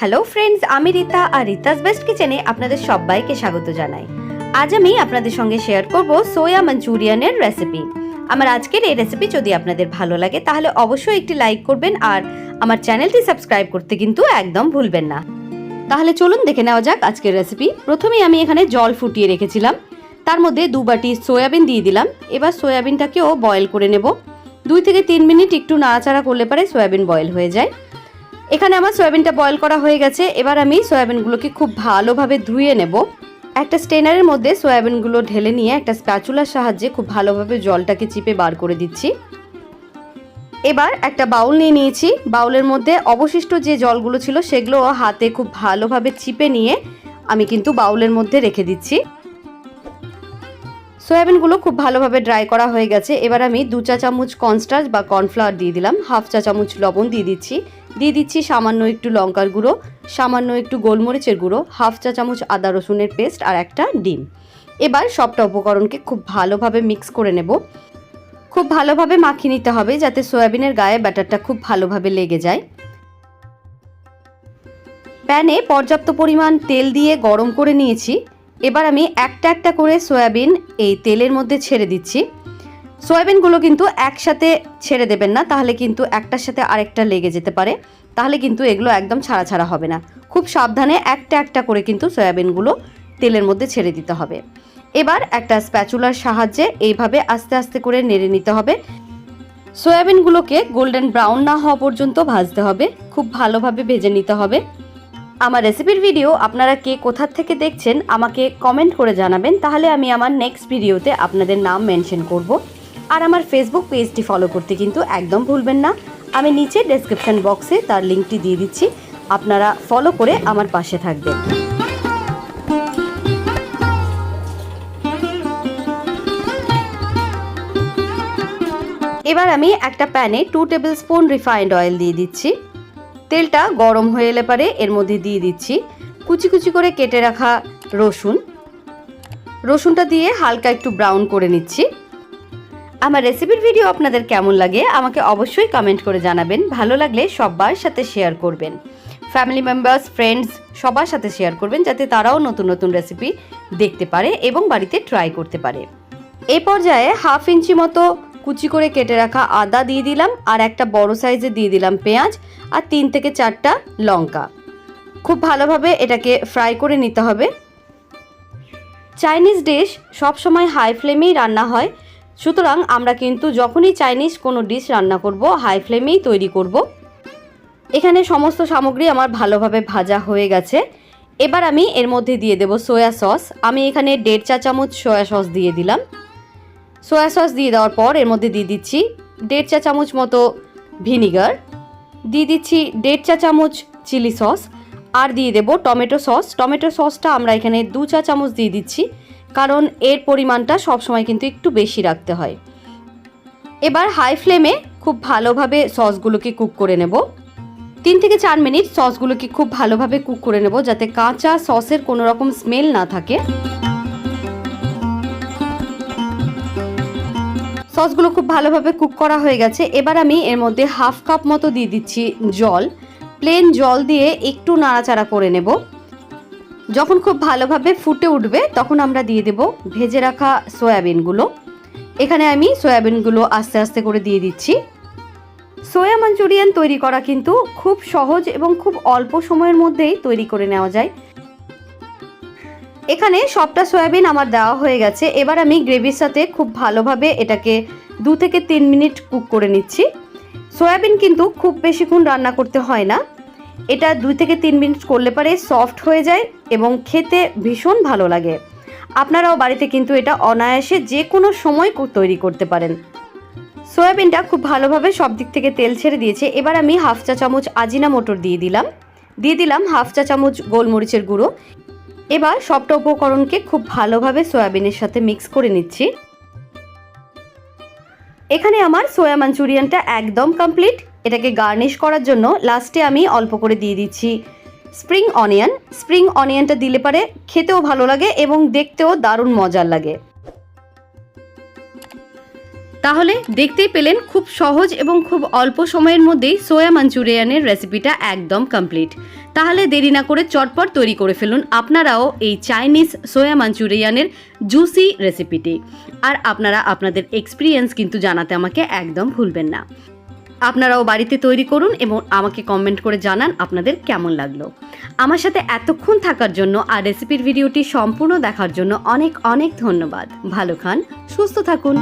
Hello friends, আমি রিতা আর রিতাস best কিচেনে আপনাদের সবাইকে স্বাগত জানাই। আজ আমি আপনাদের সঙ্গে শেয়ার করব সোয়া মাঞ্চুরিয়ানের রেসিপি। আমার আজকের এই রেসিপি যদি আপনাদের ভালো লাগে তাহলে অবশ্যই একটি লাইক করবেন আর আমার চ্যানেলটি সাবস্ক্রাইব করতে কিন্তু একদম ভুলবেন না। তাহলে চলুন দেখে নেওয়া যাক আজকের রেসিপি। প্রথমেই আমি এখানে জল ফুটিয়ে রেখেছিলাম, তার মধ্যে 2 বাটি সয়াবিন দিয়ে দিলাম। এবার সয়াবিনটাকেও বয়েল করে নেব। 2 থেকে 3 মিনিট একটু নাড়াচাড়া করলে পরে সয়াবিন বয়েল হয়ে যায়। এখানে আমার সয়াবিনটা বয়েল করা হয়ে গেছে। এবার আমি সয়াবিনগুলোকে খুব ভালোভাবে ধুয়ে নেব। একটা স্ট্রেনারের মধ্যে সয়াবিনগুলো ঢেলে নিয়ে একটা স্প্যাচুলার সাহায্যে খুব ভালোভাবে জলটাকে চিপে বার করে দিচ্ছি। এবার একটা বাউল নিয়ে নিয়েছি। বাউলের মধ্যে অবশিষ্ট যে জলগুলো ছিল সেগুলো হাতে খুব ভালোভাবে চিপে নিয়ে আমি কিন্তু বাউলের মধ্যে রেখে দিচ্ছি। সয়াবিনগুলো খুব ভালোভাবে ড্রাই করা হয়ে গেছে। এবার আমি 2 চা চামচ কর্নস্টার্চ বা কর্নফ্লাওয়ার দিয়ে দিলাম, 1/2 চা চামচ লবণ দিয়ে দিচ্ছি সামান্য একটু লঙ্কার গুঁড়ো, সামান্য একটু গোলমরিচের গুঁড়ো, 1/2 চা চামচ আদা রসুনের পেস্ট আর একটা ডিম। এবার সবটা উপকরণকে খুব ভালোভাবে মিক্স করে নেব। খুব ভালোভাবে মাখিয়ে নিতে হবে যাতে সয়াবিনের গায়ে ব্যাটারটা খুব ভালোভাবে লেগে যায়। প্যানে পর্যাপ্ত পরিমাণ তেল দিয়ে গরম করে নিয়েছি। এবার আমি একটা একটা করে সয়াবিন এই তেলের মধ্যে ছেড়ে দিচ্ছি। সয়াবিনগুলো কিন্তু একসাথে ছেড়ে দেবেন না, তাহলে কিন্তু একটার সাথে আরেকটা লেগে যেতে পারে, তাহলে কিন্তু এগুলো একদম ছাড়া ছাড়া হবে না। খুব সাবধানে একটা একটা করে কিন্তু সয়াবিনগুলো তেলের মধ্যে ছেড়ে দিতে হবে। এবার একটা স্প্যাচুলার সাহায্যে এইভাবে আস্তে আস্তে করে নেড়ে নিতে হবে। সয়াবিনগুলোকে গোল্ডেন ব্রাউন না হওয়া পর্যন্ত ভাজতে হবে, খুব ভালোভাবে ভেজে নিতে হবে। আমার রেসিপির ভিডিও আপনারা কে কোথা থেকে দেখছেন আমাকে কমেন্ট করে জানাবেন, তাহলে আমি আমার নেক্সট ভিডিওতে আপনাদের নাম মেনশন করব। আর আমার ফেসবুক পেজটি ফলো করতে কিন্তু একদম ভুলবেন না। আমি নিচে ডেসক্রিপশন বক্সে তার লিঙ্কটি দিয়ে দিচ্ছি, আপনারা ফলো করে আমার পাশে থাকবেন। এবার আমি একটা প্যানে 2 টেবিল স্পুন রিফাইন্ড অয়েল দিয়ে দিচ্ছি। তেলটা গরম হয়ে এলে পরে এর মধ্যে দিয়ে দিচ্ছি কুচি কুচি করে কেটে রাখা রসুনটা দিয়ে হালকা একটু ব্রাউন করে নিচ্ছি। আমার রেসিপির ভিডিও আপনাদের কেমন লাগে আমাকে অবশ্যই কমেন্ট করে জানাবেন। ভালো লাগলে সবার সাথে শেয়ার করবেন, ফ্যামিলি মেম্বার্স, ফ্রেন্ডস সবার সাথে শেয়ার করবেন যাতে তারাও নতুন নতুন রেসিপি দেখতে পারে এবং বাড়িতে ট্রাই করতে পারে। এই পর্যায়ে 1/2 ইঞ্চি মতো কুচি করে কেটে রাখা আদা দিয়ে দিলাম, আর একটা বড় সাইজে দিয়ে দিলাম পেঁয়াজ, আর 3 থেকে 4টা লঙ্কা। খুব ভালোভাবে এটাকে ফ্রাই করে নিতে হবে। চাইনিজ ডিশ সবসময় হাই ফ্লেমেই রান্না হয়, সুতরাং আমরা কিন্তু যখনই চাইনিজ কোনো ডিশ রান্না করব হাই ফ্লেমেই তৈরি করব। এখানে সমস্ত সামগ্রী আমার ভালোভাবে ভাজা হয়ে গেছে। এবার আমি এর মধ্যে দিয়ে দেব সয়া সস। আমি এখানে 1.5 চা চামচ সয়া সস দিয়ে দিলাম। সয়া সস দিয়ে দেওয়ার পর এর মধ্যে দিয়ে দিচ্ছি 1.5 চা চামচ মতো ভিনিগার, দিয়ে দিচ্ছি 1.5 চা চামচ চিলি সস, আর দিয়ে দেব টমেটো সস। টমেটো সসটা আমরা এখানে 2 চা চামচ দিয়ে দিচ্ছি, কারণ এর পরিমাণটা সবসময় কিন্তু একটু বেশি রাখতে হয়। এবার হাই ফ্লেমে খুব ভালোভাবে সসগুলোকে কুক করে নেব। 3 থেকে 4 মিনিট সসগুলোকে খুব ভালোভাবে কুক করে নেব যাতে কাঁচা সসের কোনো রকম স্মেল না থাকে। সসগুলো খুব ভালোভাবে কুক করা হয়ে গেছে। এবার আমি এর মধ্যে 1/2 কাপ মতো দিয়ে দিচ্ছি জল। প্লেন জল দিয়ে একটু নাড়াচাড়া করে নেব। যখন খুব ভালোভাবে ফুটে উঠবে তখন আমরা দিয়ে দেব ভেজে রাখা সয়াবিনগুলো। এখানে আমি সয়াবিনগুলো আস্তে আস্তে করে দিয়ে দিচ্ছি। সোয়া মাঞ্চুরিয়ান তৈরি করা কিন্তু খুব সহজ এবং খুব অল্প সময়ের মধ্যেই তৈরি করে নেওয়া যায়। এখানে সবটা সয়াবিন আমার দেওয়া হয়ে গেছে। এবার আমি গ্রেভির সাথে খুব ভালোভাবে এটাকে 2 থেকে 3 মিনিট কুক করে নিচ্ছি। সয়াবিন কিন্তু খুব বেশিক্ষণ রান্না করতে হয় না, এটা 2 থেকে 3 মিনিট করলে পরে সফট হয়ে যায় এবং খেতে ভীষণ ভালো লাগে। আপনারাও বাড়িতে কিন্তু এটা অনায়াসে যে কোনো সময় তৈরি করতে পারেন। সয়াবিনটা খুব ভালোভাবে সব দিক থেকে তেল ছেড়ে দিয়েছে। এবার আমি 1/2 চা চামচ আজিনামোটো দিয়ে দিলাম 1/2 চা চামচ গোলমরিচের গুঁড়ো। এবার সবটা উপকরণকে খুব ভালোভাবে সয়াবিনের সাথে মিক্স করে নিচ্ছি। এখানে আমার সোয়া মাঞ্চুরিয়ানটা একদম কমপ্লিট। এটাকে গার্নিশ করার জন্য লাস্টে আমি অল্প করে দিয়ে দিচ্ছি স্প্রিং অনিয়ন। স্প্রিং অনিয়নটা দিলে পরে খেতেও ভালো লাগে এবং দেখতেও দারুণ মজার লাগে। তাহলে দেখতেই পেলেন খুব সহজ এবং খুব অল্প সময়ের মধ্যেই সোয়া মাঞ্চুরিয়ানের রেসিপিটা একদম কমপ্লিট। তাহলে দেরি না করে চটপট তৈরি করে ফেলুন আপনারাও এই চাইনিজ সোয়া মাঞ্চুরিয়ানের জুসি রেসিপিটি। আর আপনারা আপনাদের এক্সপিরিয়েন্স কিন্তু জানাতে আমাকে একদম ভুলবেন না। আপনারাও বাড়িতে তৈরি করুন এবং আমাকে কমেন্ট করে জানান আপনাদের কেমন লাগলো। আমার সাথে এতক্ষণ থাকার জন্য আর রেসিপির ভিডিওটি সম্পূর্ণ দেখার জন্য অনেক অনেক ধন্যবাদ। ভালো খান, সুস্থ থাকুন।